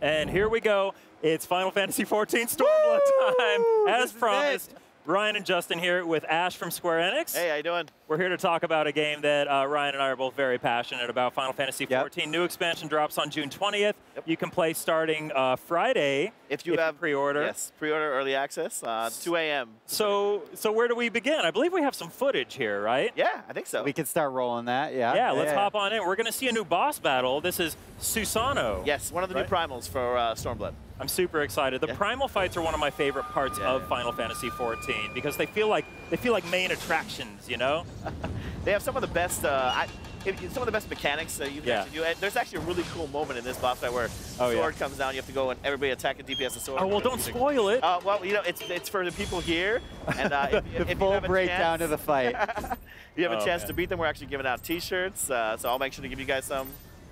And here we go. It's Final Fantasy XIV Stormblood time, as promised. Ryan and Justin here with Ash from Square Enix. Hey, how you doing? We're here to talk about a game that Ryan and I are both very passionate about, Final Fantasy XIV. Yep. New expansion drops on June 20th. Yep. You can play starting Friday if you have pre-order. Yes, pre-order early access, 2 a.m. So where do we begin? I believe we have some footage here, right? Yeah, I think so. We can start rolling that, yeah. Yeah, let's hop on in. We're going to see a new boss battle. This is Susano. Yes, one of the new primals for Stormblood. I'm super excited. The primal fights are one of my favorite parts of Final Fantasy XIV because they feel like main attractions, you know? They have some of the best some of the best mechanics you can actually do. And there's actually a really cool moment in this boss fight where sword comes down, you have to go and everybody attack and DPS the sword. Oh, well, don't spoil it. Well, you know, it's for the people here. And if full you have a breakdown chance, of the fight. you have a chance to beat them. We're actually giving out T-shirts, so I'll make sure to give you guys some.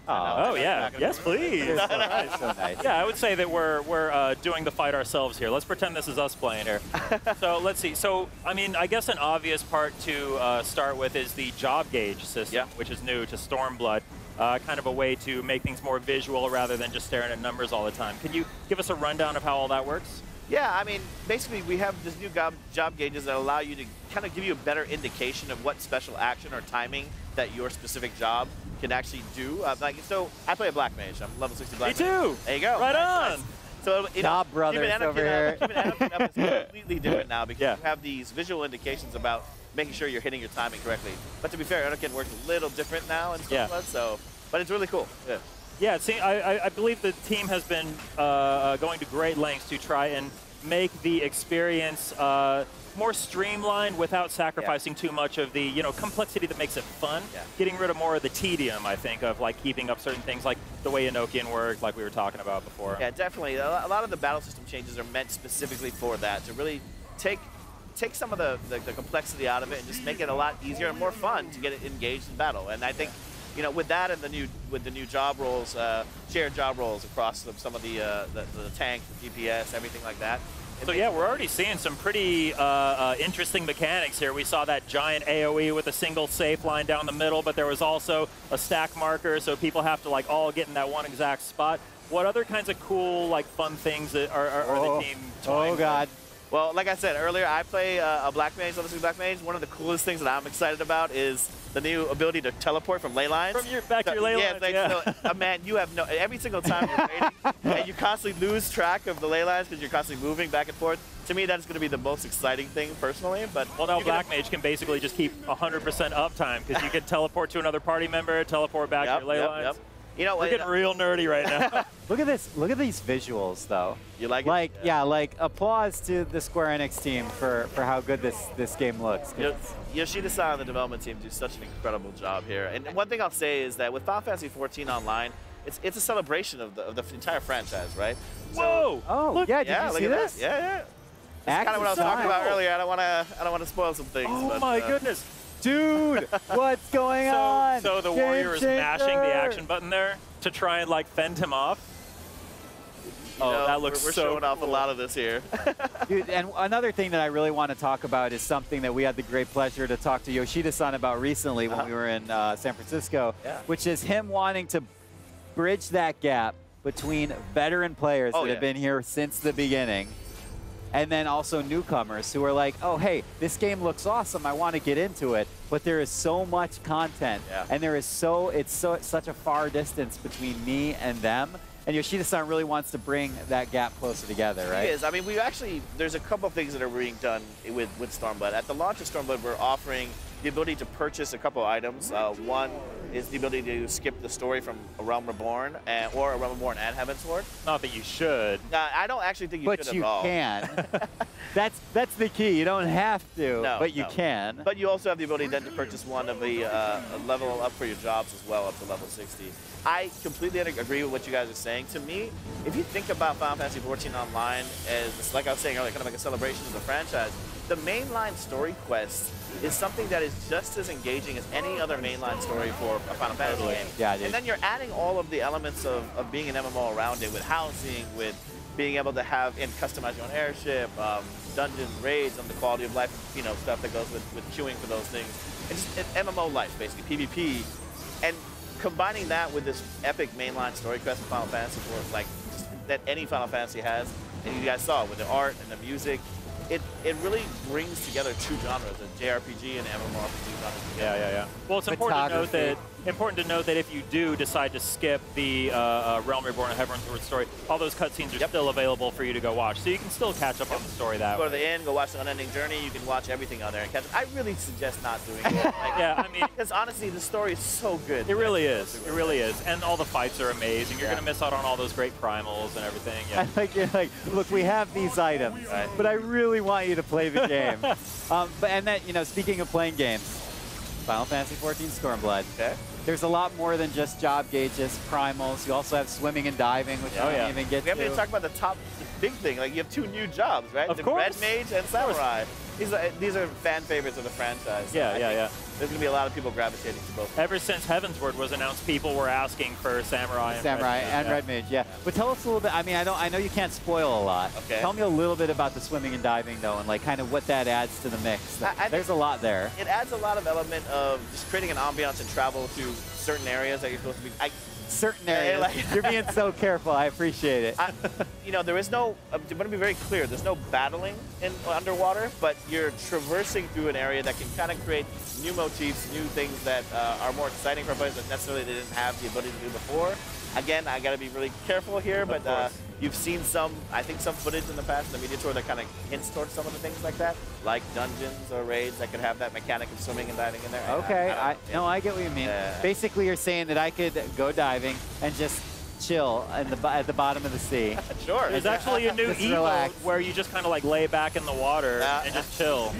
Oh yeah, yes please. So nice, so nice. Yeah, I would say that we're doing the fight ourselves here. Let's pretend this is us playing here. So let's see. So I mean, I guess an obvious part to start with is the job gauge system, which is new to Stormblood. Kind of a way to make things more visual rather than just staring at numbers all the time. Can you give us a rundown of how all that works? Yeah, I mean, basically we have this new job gauges that allow you to kind of give you a better indication of what special action or timing that your specific job can actually do. So I play a black mage. I'm level 60 black mage. Me too. There you go. Right on. Nice. So Job brothers over here. Even Anakin up is completely different now because you have these visual indications about making sure you're hitting your timing correctly. But to be fair, Anakin works a little different now in Stormblood, but it's really cool. Yeah. Yeah, see, I believe the team has been going to great lengths to try and make the experience more streamlined without sacrificing too much of the complexity that makes it fun. Getting rid of more of the tedium, I think, of like keeping up certain things like the way Enochian worked, like we were talking about before. Yeah, definitely. A lot of the battle system changes are meant specifically for that, to really take some of the complexity out of it and just make it a lot easier and more fun to get it engaged in battle. And I think, with that and the new job roles, shared job roles across some of the tank, the DPS, everything like that. So yeah, we're already seeing some pretty interesting mechanics here. We saw that giant AoE with a single safe line down the middle, but there was also a stack marker, so people have to like all get in that one exact spot. What other kinds of cool, like fun things that are the team toying with? God. Well, like I said earlier, I play a black mage, level 60 black mage. One of the coolest things that I'm excited about is the new ability to teleport from ley lines. Back to your ley lines, so, man, you have every single time you're waiting, and you constantly lose track of the ley lines because you're constantly moving back and forth. To me, that's going to be the most exciting thing personally. But well, now Black Mage can basically just keep 100% uptime because you can teleport to another party member, teleport back to your ley lines. We're getting real nerdy right now. Look at this. Look at these visuals, though. You like it? Yeah, like applause to the Square Enix team for how good this game looks. Yoshida-san and the development team do such an incredible job here. And one thing I'll say is that with Final Fantasy XIV Online, it's a celebration of the entire franchise, right? Whoa! Oh, look, did you see this? Yeah. That's kind of what I was talking about earlier. I don't want to spoil some things. Oh my goodness. Dude, what's going on? So the warrior is mashing the action button there to try and like fend him off. That looks we're so showing off a lot of this here. Dude, and another thing that I really want to talk about is something that we had the great pleasure to talk to Yoshida-san about recently when we were in San Francisco, which is him wanting to bridge that gap between veteran players that have been here since the beginning and then also newcomers who are like, oh, hey, this game looks awesome. I want to get into it. But there is so much content, and it's such a far distance between me and them. And Yoshida-san really wants to bring that gap closer together, right? He is. I mean, there's a couple of things that are being done with Stormblood. At the launch of Stormblood, we're offering the ability to purchase a couple of items. One is the ability to skip the story from A Realm Reborn or A Realm Reborn and Heavensward. Not that you should. I don't actually think you should at all. But you can. That's the key. You don't have to, but you can. But you also have the ability then to purchase one of the level up for your jobs as well, up to level 60. I completely agree with what you guys are saying. To me, if you think about Final Fantasy XIV Online as, like I was saying earlier, kind of like a celebration of the franchise, the mainline story quest is something that is just as engaging as any other mainline story for a Final Fantasy game. Yeah, it is. And then you're adding all of the elements of being an MMO around it with housing, with being able to have and customize your own airship, dungeons, raids, and the quality of life, stuff that goes with queuing for those things. And just MMO life, basically, PvP. And combining that with this epic mainline story quest in Final Fantasy IV, like that any Final Fantasy has, and you guys saw it with the art and the music, it really brings together two genres, the JRPG and MMORPG genres together. Yeah. Well, it's important to note that if you do decide to skip the Realm Reborn and Heaven's Word story, all those cutscenes are still available for you to go watch, so you can still catch up on the story that way. Go to the end, go watch the Unending Journey. You can watch everything on there and catch up. I really suggest not doing it. Like, yeah, I mean, because honestly, the story is so good. It really is. It really is, and all the fights are amazing. You're gonna miss out on all those great primals and everything. Yeah. You're like, look, we have these items, but I really want you to play the game. Speaking of playing games, Final Fantasy XIV Stormblood. Okay. There's a lot more than just job gauges, primals. You also have swimming and diving, which I didn't even get to. We haven't even taled about the big thing. Like, you have 2 new jobs, right? Of the course. Red Mage and Samurai. These are fan favorites of the franchise. So Yeah. There's going to be a lot of people gravitating to both. Ever since Heaven's Word was announced, people were asking for Samurai and Red Mage, yeah. But tell us a little bit. I mean, I know you can't spoil a lot. Okay. Tell me a little bit about the swimming and diving, though, and like kind of what that adds to the mix. There's a lot there. It adds a lot of element of just creating an ambiance and travel to certain areas that you're supposed to be. Certain areas. You're being so careful. I appreciate it. There is no. I'm going to be very clear. There's no battling in underwater, but you're traversing through an area that can kind of create new motifs, new things that are more exciting for players that necessarily they didn't have the ability to do before. Again, I got to be really careful here, but you've seen some footage in the past in the media tour that kind of hints towards some of the things like that, like dungeons or raids that could have that mechanic of swimming and diving in there. Okay, I get what you mean. Basically, you're saying that I could go diving and just chill at the bottom of the sea. Sure. There's actually a new emote where you just kind of like lay back in the water and just chill.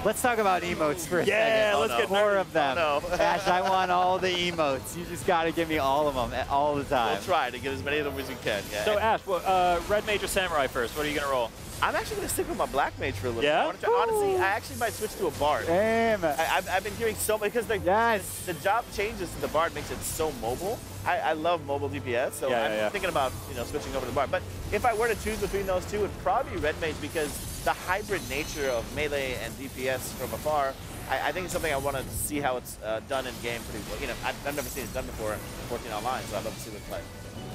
Let's talk about emotes for a second. Yeah, let's get more of them. Oh, no. Ash, I want all the emotes. You just got to give me all of them all the time. We'll try to get as many of them as we can. Yeah. So Ash, Red Mage or Samurai first? What are you gonna roll? I'm actually going to stick with my Black Mage for a little bit. Yeah? Honestly, I actually might switch to a Bard. Damn. I've been hearing so much, because the job changes to the Bard makes it so mobile. I love mobile DPS, so I'm thinking about switching over to the Bard. But if I were to choose between those two, it'd probably be Red Mage, because the hybrid nature of melee and DPS from afar, I think it's something I want to see how it's done in game pretty well. I've never seen it done before in 14 Online, so I'd love to see what it's like.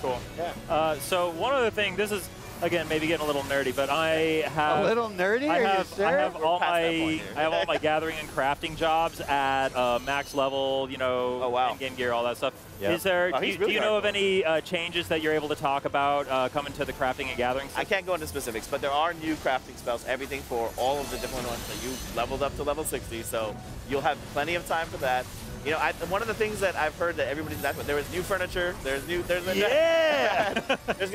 Cool. Yeah. So one other thing, this is, again, maybe getting a little nerdy, but I have a little nerdy. I have all my gathering and crafting jobs at max level, in-game gear, all that stuff. Yeah. Is there? Do you know of any changes that you're able to talk about coming to the crafting and gathering system? I can't go into specifics, but there are new crafting spells, everything for all of the different ones that you leveled up to level 60, so you'll have plenty of time for that. One of the things that I've heard that everybody's asking, there is new furniture, there's going to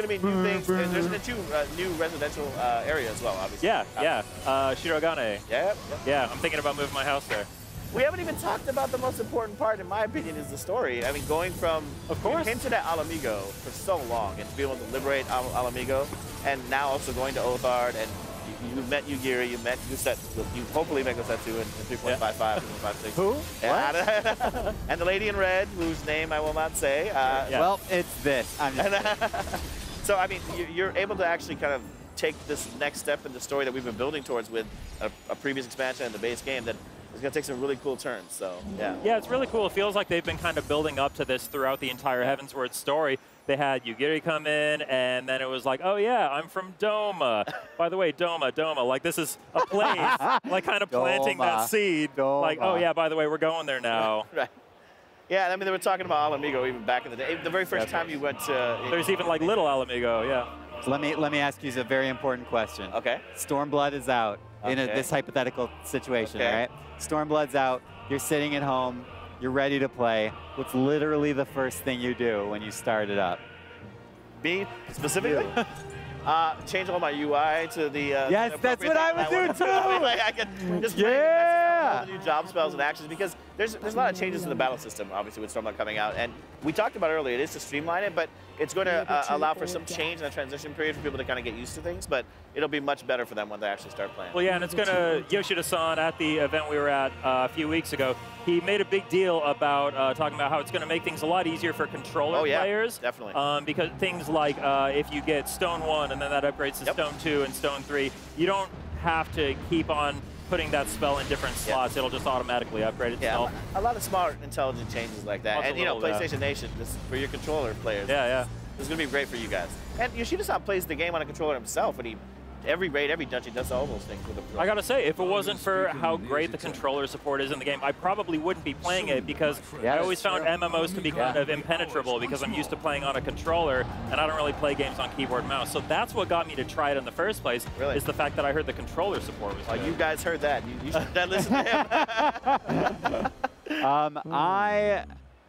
be new things, there's going to be 2 new residential areas as well, obviously. Shirogane. Yeah. I'm thinking about moving my house there. We haven't even talked about the most important part, in my opinion, is the story. I mean, going from, you came to that Alamigo for so long, and to be able to liberate Alamigo, and now also going to Othard, and you met Yugiri, you met Guset, you hopefully met Gusetsu in 3.55, 3.56. Who? What? And the lady in red, whose name I will not say. Well, it's this. So, I mean, you're able to actually kind of take this next step in the story that we've been building towards with a previous expansion and the base game that is going to take some really cool turns. So, yeah. Yeah, it's really cool. It feels like they've been kind of building up to this throughout the entire Heaven's Word story. They had Yugiri come in, and then it was like, oh yeah, I'm from Doma. By the way, Doma. Like, this is a place, like kind of planting that seed. Like, oh yeah, by the way, we're going there now. Right. Yeah, I mean, they were talking about Alamigo even back in the day. The very first time you went to... There's even like little Alamigo, yeah. So let me ask you a very important question. Okay. Stormblood is out in this hypothetical situation, right? Stormblood's out. You're sitting at home. You're ready to play. What's literally the first thing you do when you start it up? Me, specifically? Change all my UI to the... yes, that's what I would do, too! I can just all the new job spells and actions, because there's a lot of changes to the battle system, obviously, with Stormblood coming out. And we talked about earlier, it is to streamline it, but it's going to allow for some change in the transition period for people to kind of get used to things, but it'll be much better for them when they actually start playing. Well, yeah, and it's going to... Yoshida-san, at the event we were at a few weeks ago, he made a big deal about talking about how it's going to make things a lot easier for controller players. Definitely. Because things like if you get Stone 1 and then that upgrades to Stone 2 and Stone 3, you don't have to keep on putting that spell in different slots, it'll just automatically upgrade itself. Yeah, a lot of smart, intelligent changes like that. Lots And, you know, little, PlayStation Nation, this is for your controller players. Yeah. This is going to be great for you guys. And Yoshida-san plays the game on a controller himself, and every raid, every dungeon, does all those things with a. I gotta say, if it wasn't for how great the controller support is in the game, I probably wouldn't be playing it because I always found MMOs to be kind of impenetrable because I'm used to playing on a controller and I don't really play games on keyboard and mouse. So that's what got me to try it in the first place, is the fact that I heard the controller support was good. You guys heard that. You should listen to him.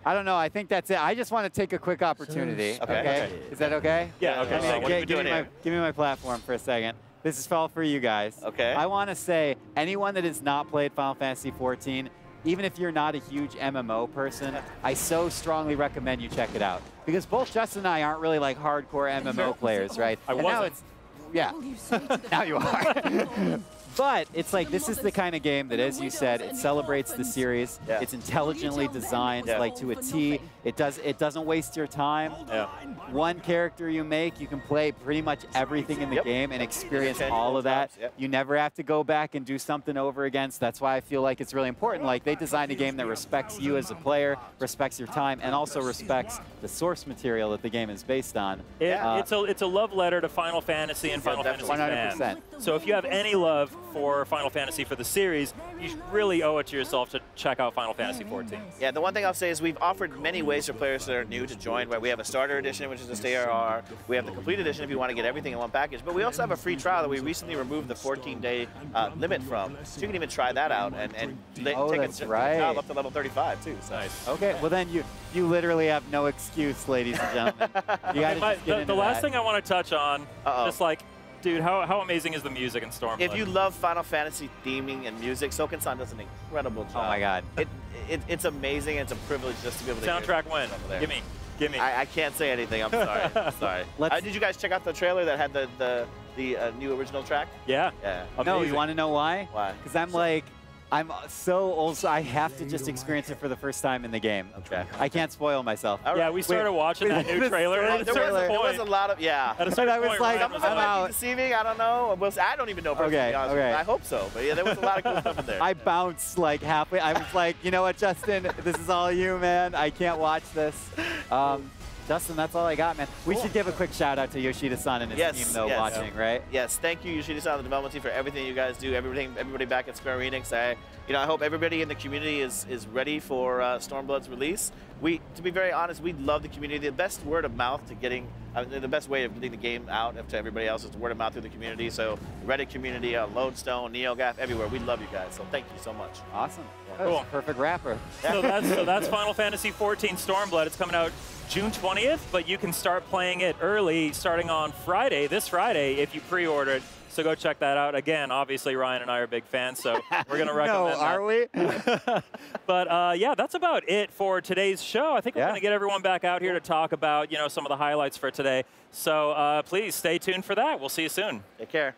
I don't know. I think that's it. I just want to take a quick opportunity. Okay. Is that okay? Yeah. Okay. What are we doing here? Give me my platform for a second. This is all for you guys. Okay. I want to say, anyone that has not played Final Fantasy XIV, even if you're not a huge MMO person, I so strongly recommend you check it out. Because both Justin and I aren't really like hardcore MMO players, right? I wasn't. Yeah. Now you are. But it's like, this is the kind of game that, as you said, it celebrates the series. Yeah. It's intelligently designed, like to a T. It doesn't waste your time. One character you make, you can play pretty much everything in the game and experience all of that. You never have to go back and do something over again. So that's why I feel like it's really important. Like, they designed a game that respects you as a player, respects your time, and also respects the source material that the game is based on. It's a love letter to Final Fantasy and Final Fantasy 100%. fans. So if you have any love for Final Fantasy for the series, you really owe it to yourself to check out Final Fantasy XIV. Yeah, the one thing I'll say is we've offered many ways for players that are new to join. Right? We have a starter edition, which is a STRR. We have the complete edition if you want to get everything in one package. But we also have a free trial that we recently removed the 14-day limit from. So you can even try that out and take a job up to level 35 too. So. Nice. Okay, well then you literally have no excuse, ladies and gentlemen. You gotta just get into the last that. thing I want to touch on, just like, dude, how amazing is the music in Stormblood? If you love Final Fantasy theming and music, Soken-san does an incredible job. Oh my God. It's amazing. It's a privilege just to be able to soundtrack win. Give me. I can't say anything. I'm sorry. I'm sorry. Did you guys check out the trailer that had the new original track? Yeah. No, you want to know why? Why? Because I'm so old, so I have to just experience it for the first time in the game. Okay. I can't spoil myself. Yeah, we started watching that new trailer. There was a lot of, At a certain I was point, like, some of it might be deceiving. I don't know. I don't even know personally. Okay, to be honest with you. I hope so. But yeah, there was a lot of cool stuff in there. I bounced like halfway. I was like, you know what, Justin? This is all you, man. I can't watch this. Justin, that's all I got, man. We should give a quick shout out to Yoshida-san and his team, though, watching, right? Yes, thank you, Yoshida-san, and the development team, for everything you guys do. Everybody back at Square Enix. I hope everybody in the community is ready for Stormblood's release. To be very honest, we love the community. The best word of mouth to getting, the best way of getting the game out to everybody else is word of mouth through the community. So Reddit community, Lodestone, NeoGaf, everywhere. We love you guys. So thank you so much. Awesome. Cool. Perfect rapper. So that's Final Fantasy XIV Stormblood. It's coming out June 20th, but you can start playing it early starting on this Friday, if you pre-order it. So go check that out. Again, obviously, Ryan and I are big fans, so we're going to recommend that. Are we? But yeah, that's about it for today's show. I think we're going to get everyone back out here to talk about, some of the highlights for today. So please stay tuned for that. We'll see you soon. Take care.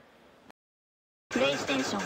PlayStation